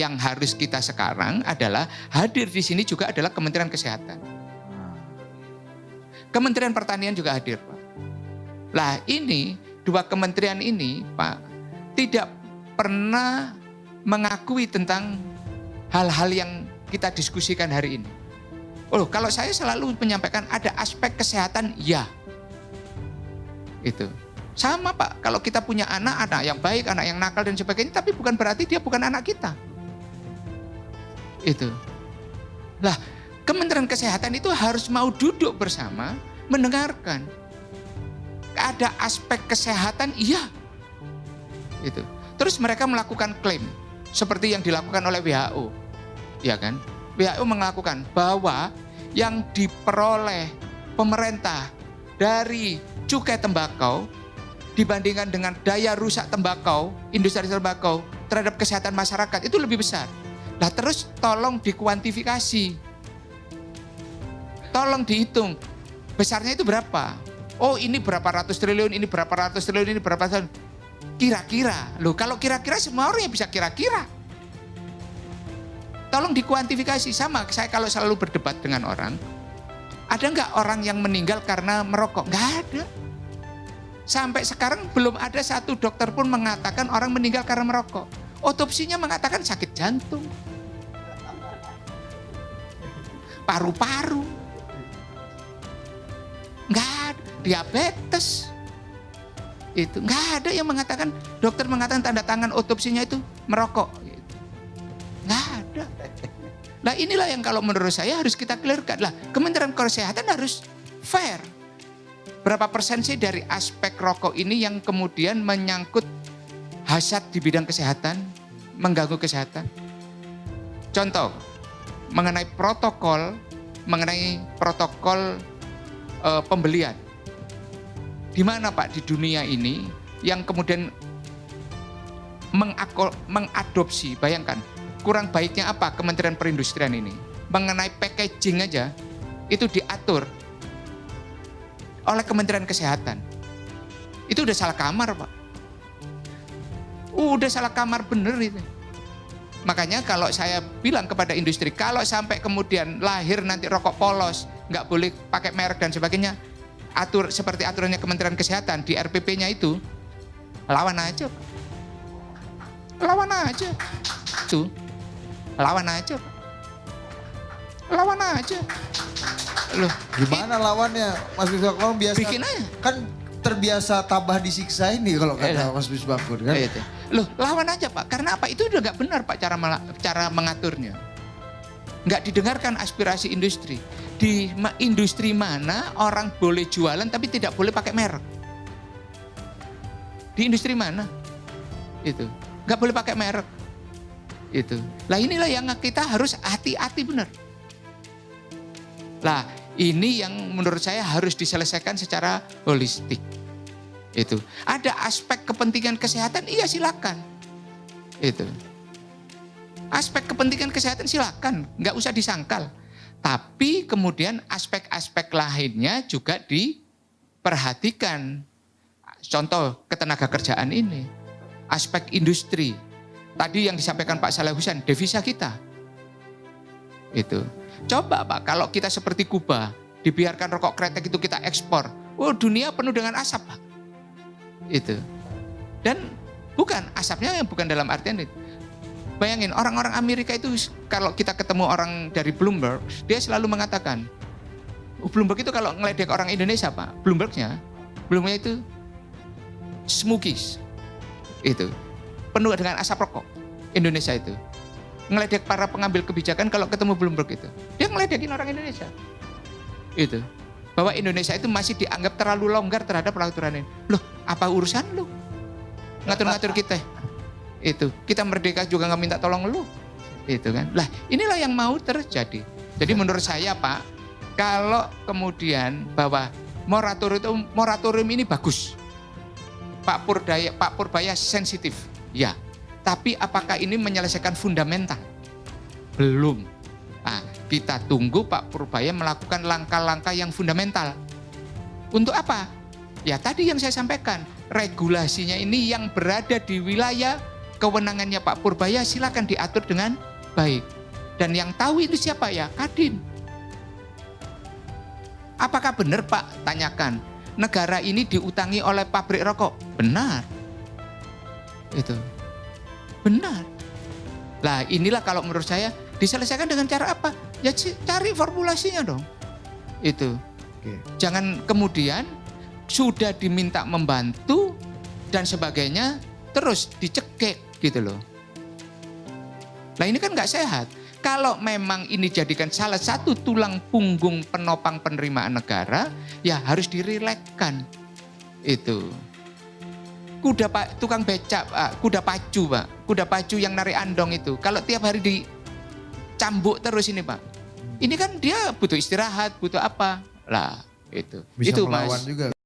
Yang harus kita sekarang adalah hadir di sini juga adalah Kementerian Kesehatan. Kementerian Pertanian juga hadir, Pak. Lah ini, dua kementerian ini, Pak, tidak pernah mengakui tentang hal-hal yang kita diskusikan hari ini. Oh, kalau saya selalu menyampaikan ada aspek kesehatan, ya. Itu. Sama, Pak, kalau kita punya anak yang baik, anak yang nakal dan sebagainya, tapi bukan berarti dia bukan anak kita. Itu. Lah, Kementerian Kesehatan itu harus mau duduk bersama, mendengarkan. Ada aspek kesehatan, iya. Itu. Terus mereka melakukan klaim seperti yang dilakukan oleh WHO. Ya kan? WHO melakukan bahwa yang diperoleh pemerintah dari cukai tembakau dibandingkan dengan daya rusak tembakau, industri tembakau terhadap kesehatan masyarakat itu lebih besar. Nah, terus tolong dikuantifikasi. Tolong dihitung. Besarnya itu berapa? Oh, ini berapa ratus triliun, ini berapa ratus triliun, ini berapa triliun. Kira-kira. Loh, kalau kira-kira semua orang yang bisa kira-kira. Tolong dikuantifikasi. Sama, saya kalau selalu berdebat dengan orang, ada nggak orang yang meninggal karena merokok? Nggak ada. Sampai sekarang belum ada satu dokter pun mengatakan orang meninggal karena merokok. Otopsinya mengatakan sakit jantung, paru-paru, nggak ada, diabetes, itu nggak ada yang mengatakan, dokter mengatakan tanda tangan otopsinya itu merokok, nggak ada. Nah inilah yang kalau menurut saya harus kita clearkan. Lah Kementerian Kesehatan harus fair. Berapa persen sih dari aspek rokok ini yang kemudian menyangkut hasad di bidang kesehatan, mengganggu kesehatan. Contoh, mengenai protokol pembelian. Di mana Pak di dunia ini yang kemudian mengadopsi, bayangkan, kurang baiknya apa Kementerian Perindustrian ini? Mengenai packaging aja, itu diatur oleh Kementerian Kesehatan. Itu udah salah kamar, Pak. Udah salah kamar bener itu. Makanya kalau saya bilang kepada industri, kalau sampai kemudian lahir nanti rokok polos, nggak boleh pakai merek dan sebagainya, atur seperti aturannya Kementerian Kesehatan di RPP-nya itu, lawan aja, Pak. Lawan aja. Tuh. Lawan aja, Pak. Lawan aja. Loh, gimana lawannya, Mas Misbakun? Biasa bikin aja. Kan terbiasa tabah disiksa ini kalau kata Mas Misbakun kan. Loh, lawan aja Pak. Karena apa? Itu udah nggak benar Pak cara mengaturnya. Nggak didengarkan aspirasi industri. Di industri mana orang boleh jualan tapi tidak boleh pakai merek? Di industri mana? Itu nggak boleh pakai merek. Itu. Lah inilah yang kita harus hati-hati benar. Lah ini yang menurut saya harus diselesaikan secara holistik. Itu. Ada aspek kepentingan kesehatan, iya silakan. Itu. Aspek kepentingan kesehatan silakan, nggak usah disangkal. Tapi kemudian aspek-aspek lainnya juga diperhatikan. Contoh ketenaga kerjaan ini, aspek industri. Tadi yang disampaikan Pak Saleh Husain, devisa kita. Itu. Coba Pak, kalau kita seperti Kuba, dibiarkan rokok kretek itu kita ekspor. Oh, dunia penuh dengan asap, Pak. Itu. Dan bukan, asapnya yang bukan dalam artian itu. Bayangin, orang-orang Amerika itu kalau kita ketemu orang dari Bloomberg, dia selalu mengatakan, Bloomberg itu kalau ngeledek orang Indonesia, Pak, Bloombergnya itu smokies. Itu. Penuh dengan asap rokok. Indonesia itu. Ngeledek para pengambil kebijakan kalau ketemu Bloomberg itu. Dia ngeledekin orang Indonesia. Itu. Bahwa Indonesia itu masih dianggap terlalu longgar terhadap peraturan ini. Loh, apa urusan lu? Ngatur-ngatur kita. Itu. Kita merdeka juga nggak minta tolong lu. Itu kan. Lah, inilah yang mau terjadi. Jadi menurut saya Pak, kalau kemudian bahwa moratorium ini bagus. Pak Purbaya sensitif. Ya. Tapi apakah ini menyelesaikan fundamental? Belum. Nah, kita tunggu Pak Purbaya melakukan langkah-langkah yang fundamental. Untuk apa? Ya tadi yang saya sampaikan, regulasinya ini yang berada di wilayah kewenangannya Pak Purbaya silakan diatur dengan baik. Dan yang tahu itu siapa ya? Kadin. Apakah benar Pak? Tanyakan. Negara ini diutangi oleh pabrik rokok. Benar. Itu. Benar. Lah inilah kalau menurut saya diselesaikan dengan cara apa? Ya cari formulasinya dong. Itu. Oke. Jangan kemudian sudah diminta membantu dan sebagainya terus dicekik gitu loh. Nah ini kan nggak sehat. Kalau memang ini jadikan salah satu tulang punggung penopang penerimaan negara, ya harus dirilekkan. Itu. Kuda tukang becak, kuda pacu Pak. Kuda pacu yang narik andong itu. Kalau tiap hari dicambuk terus ini Pak. Ini kan dia butuh istirahat, butuh apa. Lah itu. Bisa itu melawan Mas. juga.